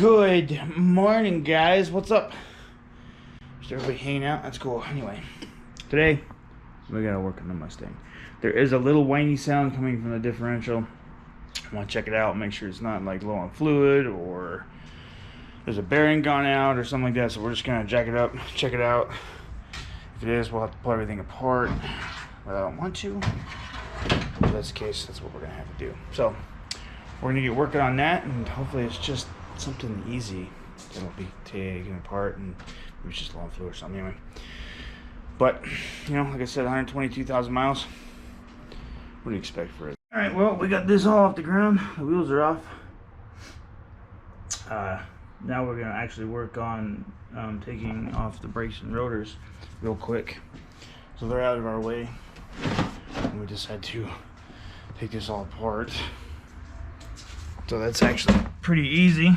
Good morning, guys. What's up? Just everybody hanging out? That's cool. Anyway, today we gotta work on the Mustang. There is a little whiny sound coming from the differential. I want to check it out, make sure it's not like low on fluid or there's a bearing gone out or something like that. So we're just gonna jack it up, check it out. If it is, we'll have to pull everything apart. But I don't want to. If that's the case, that's what we're gonna have to do. So we're gonna get working on that, and hopefully it's just something easy. It'll be taken apart and maybe it's just low on fluid or something anyway. But you know, like I said, 122,000 miles. What do you expect for it? All right, well, we got this all off the ground. The wheels are off. Now we're gonna actually work on taking off the brakes and rotors real quick, so they're out of our way. And we just had to take this all apart. So that's actually pretty easy.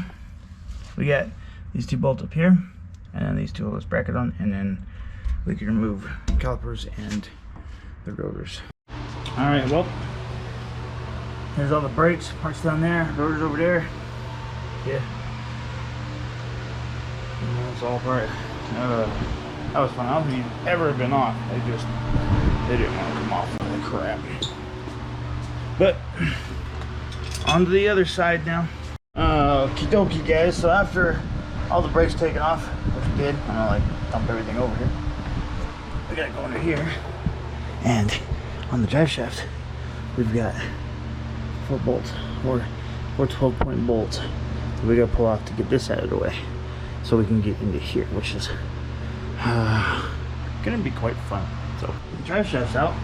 We got these two bolts up here, and then these two with this bracket on, and then we can remove calipers and the rotors. All right, well, there's all the brakes, parts down there, rotors over there. Yeah, and that's all apart. That was fun. I don't think it's ever been off. They didn't want to come off. Holy crap. But on to the other side now. Okie dokie, guys. So after all the brakes taken off, which we did, I'm gonna like dump everything over here. We gotta go under here, and on the drive shaft, we've got 4 bolts, or 12-point bolts that we gotta pull off to get this out of the way, so we can get into here, which is gonna be quite fun. So the drive shaft's out.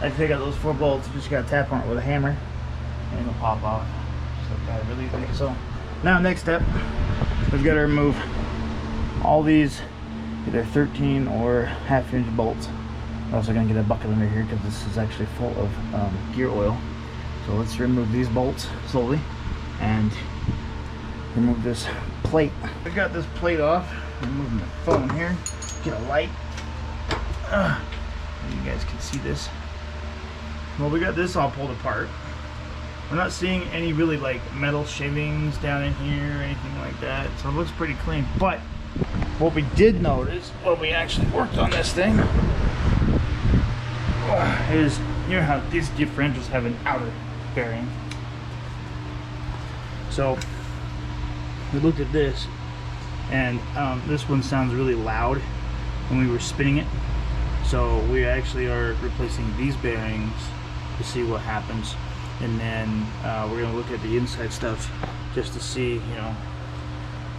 I take out those 4 bolts. You just gotta tap on it with a hammer, and it'll pop off. Just like that, really easy. So now, next step, we've got to remove all these either 13 or half-inch bolts. We're also gonna get a bucket under here because this is actually full of gear oil. So let's remove these bolts slowly and remove this plate. We got this plate off. Removing the phone here. Get a light. You guys can see this. Well, we got this all pulled apart. We're not seeing any really like metal shavings down in here or anything like that, so it looks pretty clean. But what we did notice when we actually worked on this thing is, you know how these differentials have an outer bearing. So we looked at this, and this one sounds really loud when we were spinning it. So we actually are replacing these bearings to see what happens, and then we're gonna look at the inside stuff just to see, you know,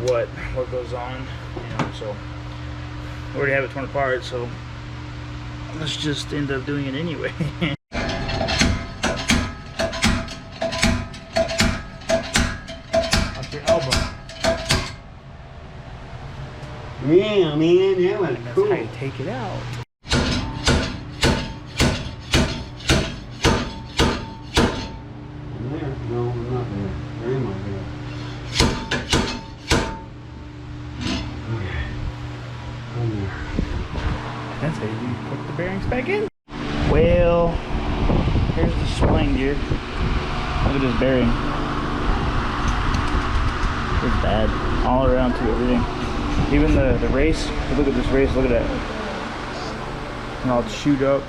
what goes on, you know. So we already have it torn apart, so let's just end up doing it anyway. Up your elbow. Yeah, man, that was cool. That's how you take it out. No, I'm not there. Where am I there? Okay. I'm there. That's how you put the bearings back in. Well, here's the spline gear. Look at this bearing. It's bad. All around to everything. Even the race. Look at this race. Look at that. And all chewed up.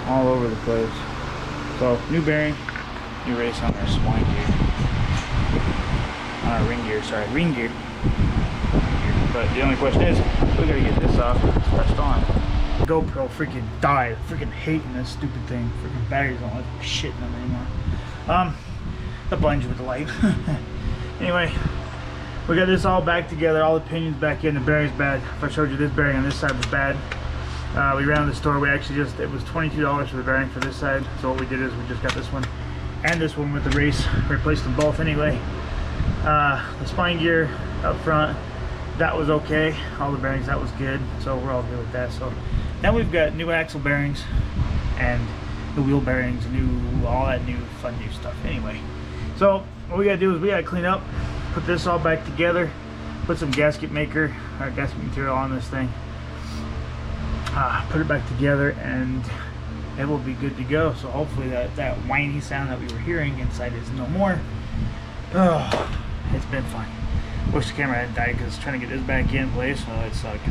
All over the place. So, new bearing. New race on our spline gear. On our ring gear, sorry, ring gear. But the only question is, we gotta get this off. It's pressed on. GoPro freaking died. Freaking hating this stupid thing. Freaking batteries don't like shit in them anymore. That blinds you with the light. Anyway, we got this all back together. All the pinions back in. The bearing's bad. If I showed you this bearing on this side was bad. We ran to the store. We actually just, it was $22 for the bearing for this side. So what we did is we just got this one and this one with the race, replaced them both anyway. The spine gear up front, that was okay. All the bearings, that was good. So we're all good with that. So now we've got new axle bearings and the wheel bearings, all that new fun new stuff anyway. So what we gotta do is we gotta clean up, put this all back together, put some gasket maker or gasket material on this thing, put it back together, and it will be good to go. So hopefully that whiny sound that we were hearing inside is no more. Oh, it's been fun. Wish the camera hadn't died because trying to get this back in place, so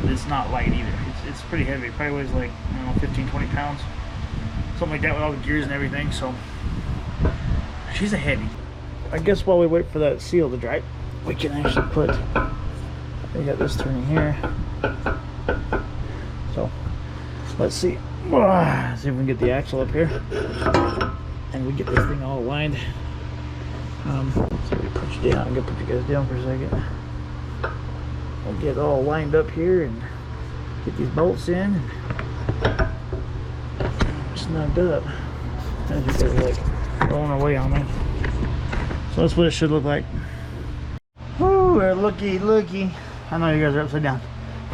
it's not light either. It's pretty heavy. It probably weighs like, I don't know, 15, 20 pounds. Something like that with all the gears and everything, so she's a heavy. I guess while we wait for that seal to dry, we can actually put, we got this turning here. So let's see. See if we can get the axle up here. And we get this thing all aligned. So we put you down. I'm gonna put you guys down for a second. We'll get it all lined up here and get these bolts in and snugged up. As you guys are like rolling away on me. So that's what it should look like. Woo, we're looky. I know you guys are upside down.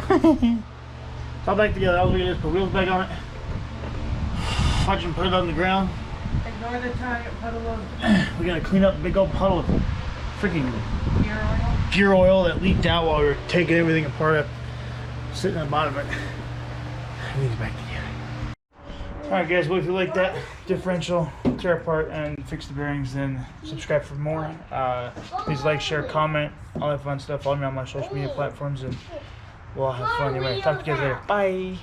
It's all back together. All we do is put wheels back on it. Watch them put it on the ground. Ignore the tire puddle of We gotta clean up a big old puddle of freaking gear oil. gear oil that leaked out while we were taking everything apart, sitting on the bottom of it. Everything's back together. Alright guys, well if you like that differential, tear apart and fix the bearings, then subscribe for more. Please like, share, comment, all that fun stuff. Follow me on my social media platforms and we'll all have fun anyway. Talk to you guys later. Bye!